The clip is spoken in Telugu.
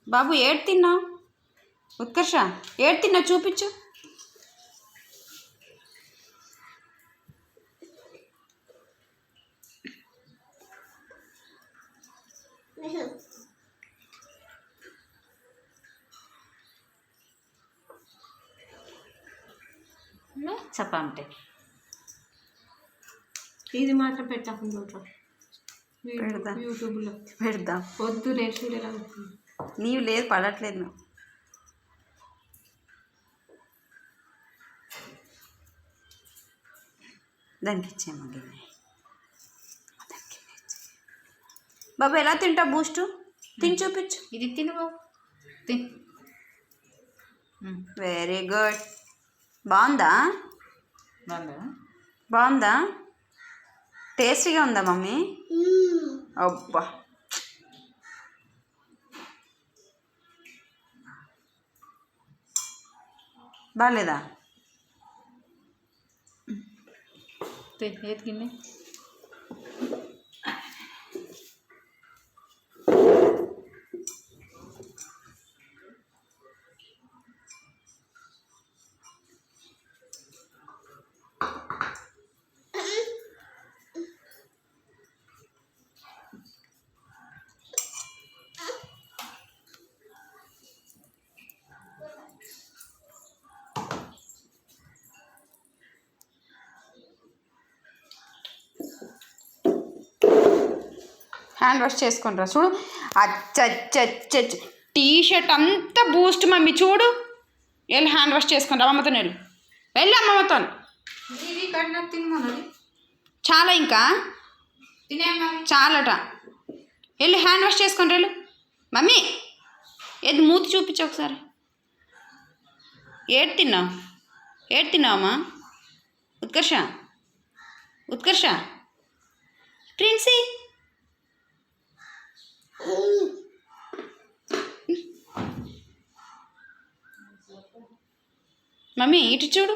బాబు ఏడు తిన్నావు? ఉత్కర్ష ఏడు తిన్నావు చూపించు. చెప్పంటే ఇది మాత్రం పెట్టకుండా పెడదా యూట్యూబ్లో పెడదాం. వద్దు రేపు నీవు లేదు పడట్లేదు నువ్వు. దానికి ఇచ్చేమో గిన్నె. బాబు ఎలా తింటావు బూస్టు? తిని చూపించు. ఇది తిను బాబు తిన్. Very good. బాగుందా? బాగుందా? టేస్టీగా ఉందా మమ్మీ? అబ్బా బాగాలేదా? ఏది గిన్నె హ్యాండ్ వాష్ చేసుకుంటారా చూడు. అచ్చచ్చచ్చ టీ షర్ట్ అంతా బూస్ట్ మమ్మీ చూడు. వెళ్ళి హ్యాండ్ వాష్ చేసుకుంటా అమ్మమ్మతో. వెళ్ళు వెళ్ళి అమ్మమ్మతో. ఇది కట్టిన తినమన్నది. చాలా ఇంకా తినేమా చాలట. వెళ్ళి హ్యాండ్ వాష్ చేసుకుంటారు వెళ్ళు. మమ్మీ ఏది మూతి చూపించు ఒకసారి. ఏడు తిన్నావు? ఏడు తిన్నావమ్మా? ఉత్కర్ష ఉత్కర్ష ప్రిన్సీ మమ్మీ ఇటు చూడు.